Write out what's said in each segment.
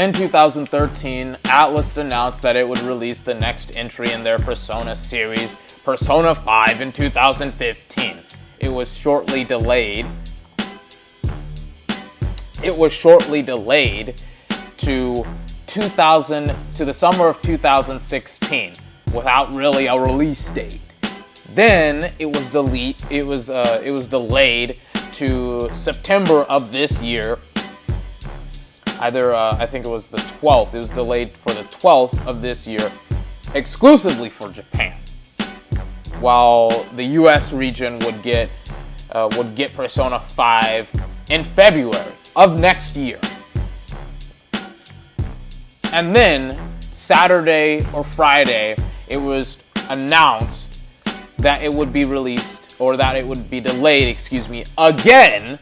In 2013, Atlus announced that it would release the next entry in their Persona series, Persona 5, in 2015. It was shortly delayed to the summer of 2016 without really a release date. Then it was delayed to September of this year. I think it was the 12th. It was delayed for the 12th of this year, exclusively for Japan. While the U.S. region would get Persona 5 in February of next year. And then Saturday or Friday, it was announced that it would be released, or that it would be delayed, again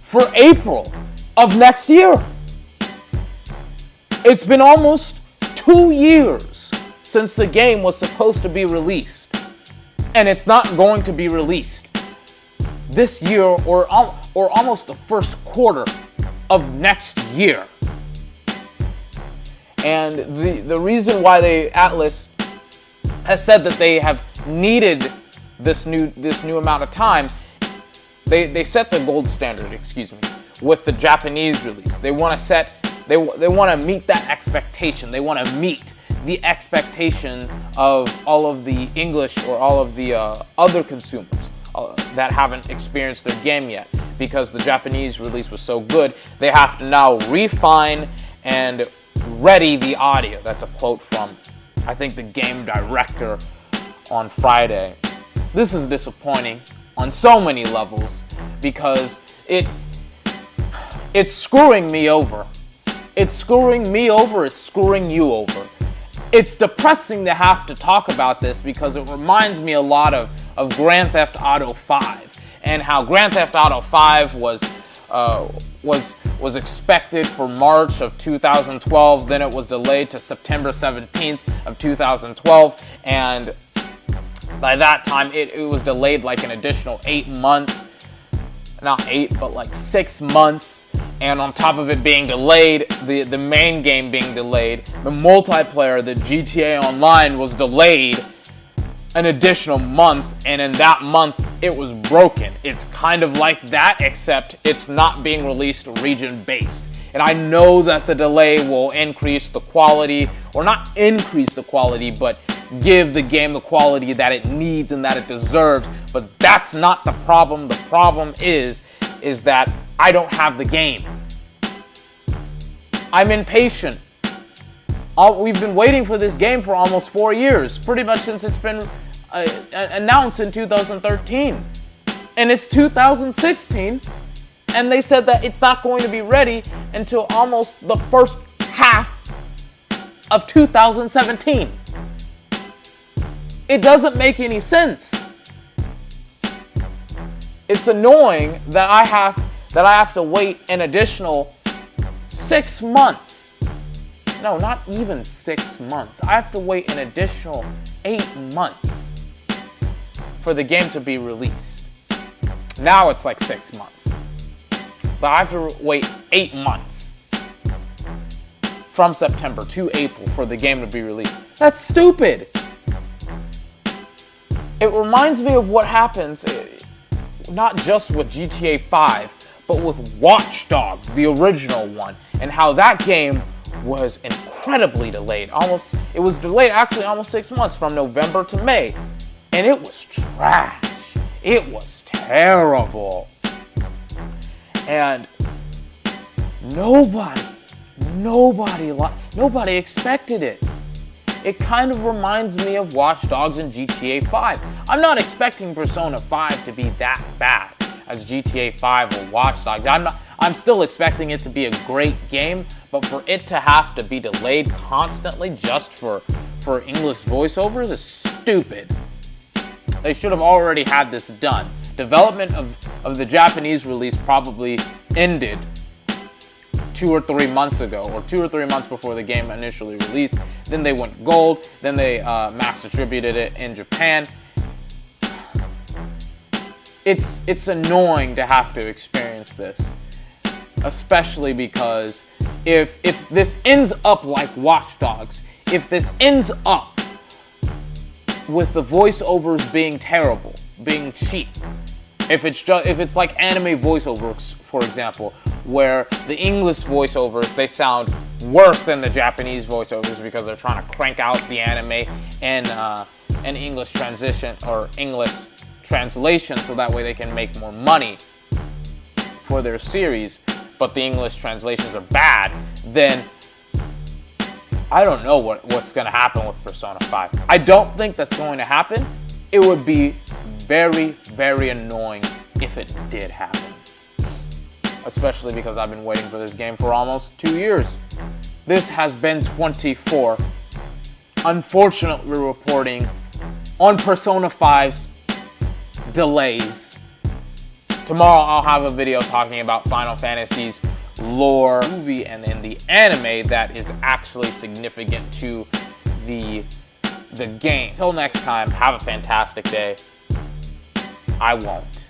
for April of next year. It's been almost 2 years since the game was supposed to be released, and it's not going to be released this year or almost the first quarter of next year. And the reason why Atlus has said that they have needed this new amount of time, they set the gold standard, with the Japanese release. They want to meet that expectation. They want to meet the expectation of all of the English or all of the other consumers that haven't experienced their game yet. Because the Japanese release was so good, they have to now refine and ready the audio. That's a quote from, I think, the game director on Friday. This is disappointing on so many levels because it's screwing me over. It's screwing me over, it's screwing you over. It's depressing to have to talk about this because it reminds me a lot of Grand Theft Auto 5 and how Grand Theft Auto 5 was expected for March of 2012, then it was delayed to September 17th of 2012, and by that time it was delayed like an additional 8 months. Not 8, but like 6 months. And on top of it being delayed, the main game being delayed, the multiplayer, the GTA Online, was delayed an additional month, and in that month it was broken. It's kind of like that, except it's not being released region-based. And I know that the delay will increase the quality, or not increase the quality, but give the game the quality that it needs and that it deserves. But that's not the problem. The problem is that I don't have the game. I'm impatient. We've been waiting for this game for almost 4 years, pretty much since it's been announced in 2013. And it's 2016, and they said that it's not going to be ready until almost the first half of 2017. It doesn't make any sense. It's annoying that I have to wait an additional 6 months. No, not even 6 months. I have to wait an additional 8 months for the game to be released. Now it's like 6 months. But I have to wait 8 months from September to April for the game to be released. That's stupid. It reminds me of what happens, not just with GTA 5, but with Watch Dogs, the original one, and how that game was incredibly delayed. It was delayed actually almost 6 months, from November to May. And it was trash. It was terrible. And nobody expected it. It kind of reminds me of Watch Dogs and GTA 5. I'm not expecting Persona 5 to be that bad as GTA 5 or Watch Dogs. I'm still expecting it to be a great game, but for it to have to be delayed constantly just for English voiceovers is stupid. They should have already had this done. Development of the Japanese release probably ended 2 or 3 months ago, or 2 or 3 months before the game initially released. Then they went gold, then they mass distributed it in Japan. It's annoying to have to experience this, especially because if this ends up like Watch Dogs, if this ends up with the voiceovers being terrible, being cheap, if it's like anime voiceovers, for example, where the English voiceovers, they sound worse than the Japanese voiceovers because they're trying to crank out the anime and an English transition or English translation so that way they can make more money for their series, but the English translations are bad, then I don't know what's going to happen with Persona 5. I don't think that's going to happen. It would be very, very annoying if it did happen. Especially because I've been waiting for this game for almost 2 years. This has been 24. Unfortunately reporting on Persona 5's delays. Tomorrow I'll have a video talking about Final Fantasy's lore, movie, and in the anime that is actually significant to the game. Till next time, have a fantastic day. I won't.